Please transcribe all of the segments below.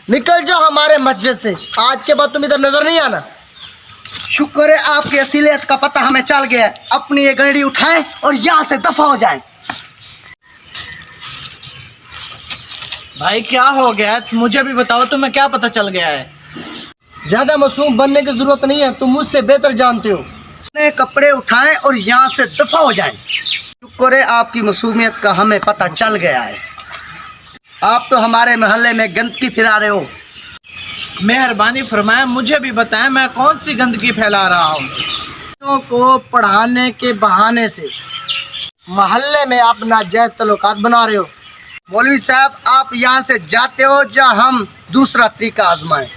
निकल जाओ हमारे मस्जिद से, आज के बाद तुम इधर नजर नहीं आना। शुक्र है आपकी असलियत का पता हमें चल गया है। अपनी ये गाड़ी उठाएं और यहाँ से दफा हो जाएं। भाई क्या हो गया, मुझे भी बताओ, तुम्हें क्या पता चल गया है? ज्यादा मासूम बनने की जरूरत नहीं है, तुम मुझसे बेहतर जानते हो। अपने कपड़े उठाएं और यहाँ से दफा हो जाएं। शुक्र है आपकी मासूमियत का हमें पता चल गया है। आप तो हमारे मोहल्ले में गंदगी फैला रहे हो। मेहरबानी फरमाएं, मुझे भी बताएं मैं कौन सी गंदगी फैला रहा हूँ। बच्चों को पढ़ाने के बहाने से मोहल्ले में आप नाजायज तल्लुकात बना रहे हो। मौलवी साहब, आप यहाँ से जाते हो या हम दूसरा तरीका आजमाएं?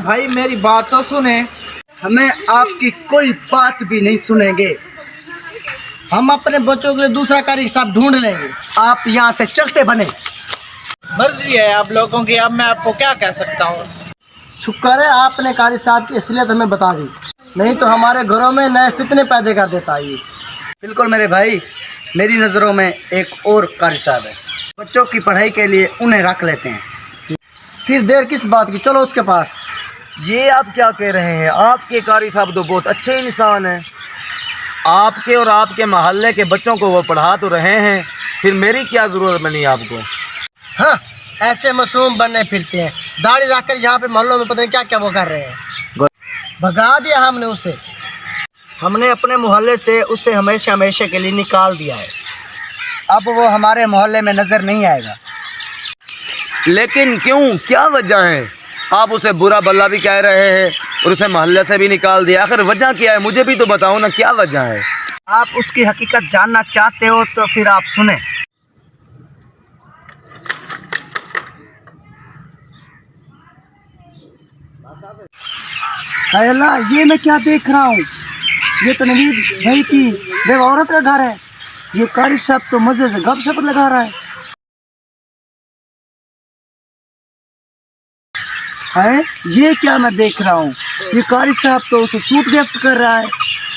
भाई मेरी बात तो सुने। हमें आपकी कोई बात भी नहीं सुनेंगे। हम अपने बच्चों के लिए दूसरा कारी साहब ढूंढ लेंगे। आप यहाँ से चलते बने। मर्जी है आप लोगों की, अब मैं आपको क्या कह सकता हूँ। शुक्र है आपने कारी साहब की असलियत हमें बता दी, नहीं तो हमारे घरों में नए फितने पैदा कर देता ये। बिल्कुल मेरे भाई, मेरी नज़रों में एक और कारी साहब है। बच्चों की पढ़ाई के लिए उन्हें रख लेते हैं। फिर देर किस बात की, चलो उसके पास। ये आप क्या कह रहे हैं? आपके कारी साहब तो बहुत अच्छे इंसान हैं। आपके और आपके मोहल्ले के बच्चों को वो पढ़ा तो रहे हैं, फिर मेरी क्या ज़रूरत बनी आपको? हाँ, ऐसे मासूम बनने फिरते हैं, दाढ़ी रख कर यहाँ पे मोहल्लों में पता नहीं क्या क्या वो कर रहे हैं। भगा दिया हमने उसे। हमने अपने मोहल्ले से उसे हमेशा हमेशा के लिए निकाल दिया है। अब वो हमारे मोहल्ले में नज़र नहीं आएगा। लेकिन क्यों, क्या वजह है? आप उसे बुरा भला भी कह रहे हैं और उसे मोहल्ले से भी निकाल दिया, आखिर वजह क्या है? मुझे भी तो बताओ ना, क्या वजह है? आप उसकी हकीकत जानना चाहते हो तो फिर आप सुने। अल्लाह, ये मैं क्या देख रहा हूँ? ये तो नवीद भाई की बेवा औरत का घर है। ये कारी साहब तो मजे से गपशप लगा रहा है। ये क्या मैं देख रहा हूँ? ये कारी साहब तो उसे सूट गिफ्ट कर रहा है।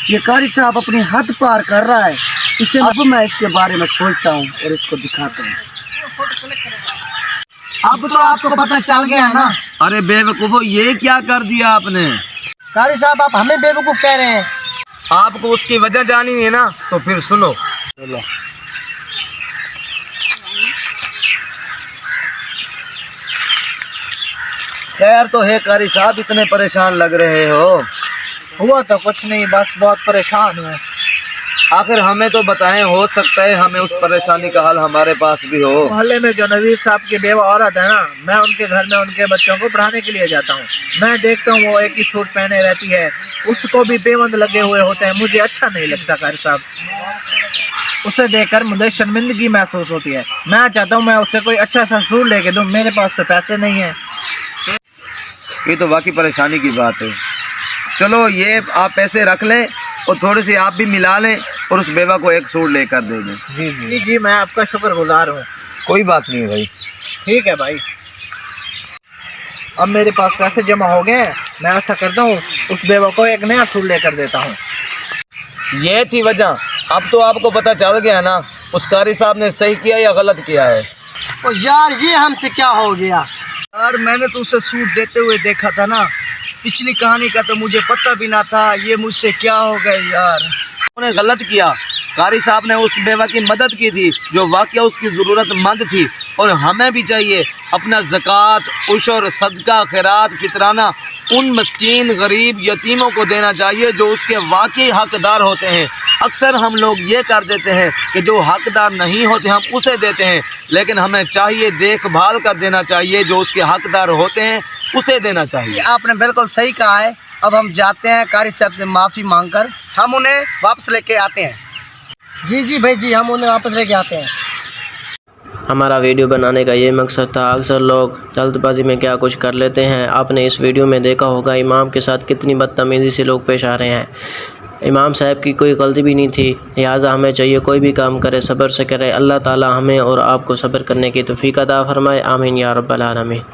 ये कारी साहब अपनी हद पार कर रहा है। इसे अब मैं इसके बारे में सोचता हूँ और इसको दिखाता हूँ। अब तो आपको पता चल गया ना? अरे बेवकूफ़ो, ये क्या कर दिया आपने? कारी साहब, आप हमें बेवकूफ़ कह रहे हैं। आपको उसकी वजह जानी है ना, तो फिर सुनो। चलो। खैर तो है कारी साहब, इतने परेशान लग रहे हो। हुआ तो कुछ नहीं, बस बहुत परेशान हूँ। आखिर हमें तो बताएं, हो सकता है हमें उस परेशानी का हल हमारे पास भी हो। मोहल्ले में जो नवीद साहब की बेवा औरत है ना, मैं उनके घर में उनके बच्चों को पढ़ाने के लिए जाता हूँ। मैं देखता हूँ वो एक ही सूट पहने रहती है, उसको भी पेबंद लगे हुए होते हैं। मुझे अच्छा नहीं लगता कारी साहब, उसे देखकर मुझे शर्मिंदगी महसूस होती है। मैं चाहता हूँ मैं उससे कोई अच्छा सा सूट लेके दूँ, मेरे पास तो पैसे नहीं है। ये तो वाकई परेशानी की बात है। चलो, ये आप पैसे रख लें और थोड़े से आप भी मिला लें और उस बेवा को एक सूट लेकर दे दें। जी जी जी, मैं आपका शुक्रगुजार हूँ। कोई बात नहीं भाई। ठीक है भाई, अब मेरे पास पैसे जमा हो गए हैं। मैं ऐसा करता हूँ, उस बेवा को एक नया सूट लेकर देता हूँ। ये थी वजह। अब तो आपको पता चल गया ना, उस कारी साहब ने सही किया या गलत किया है। ओ यार, ये हमसे क्या हो गया यार? मैंने तो उसे सूट देते हुए देखा था ना। पिछली कहानी का तो मुझे पता भी ना था। ये मुझसे क्या हो गया यार? उन्होंने गलत किया। कारी साहब ने उस बेवा की मदद की थी जो वाकई उसकी ज़रूरतमंद थी, और हमें भी चाहिए अपना ज़कात, उशर, सदका, खैरात, फितराना उन मस्कीन, गरीब, यतीमों को देना चाहिए जो उसके वाकई हकदार होते हैं। अक्सर हम लोग ये कर देते हैं कि जो हकदार नहीं होते हम उसे देते हैं, लेकिन हमें चाहिए देखभाल कर देना चाहिए, जो उसके हकदार होते हैं उसे देना चाहिए। आपने बिल्कुल सही कहा है। अब हम जाते हैं कारी साहब से माफ़ी मांगकर, हम उन्हें वापस लेके आते हैं। जी जी भाई जी, हम उन्हें वापस लेके आते हैं। हमारा वीडियो बनाने का ये मकसद था। अक्सर लोग जल्दबाजी में क्या कुछ कर लेते हैं। आपने इस वीडियो में देखा होगा इमाम के साथ कितनी बदतमीज़ी से लोग पेश आ रहे हैं। इमाम साहब की कोई गलती भी नहीं थी, लिहाजा हमें चाहिए कोई भी काम करे सब्र से करे। अल्लाह ताला हमें और आपको सब्र करने की तौफीक अता फरमाए। आमीन या रब्बल आलमीन।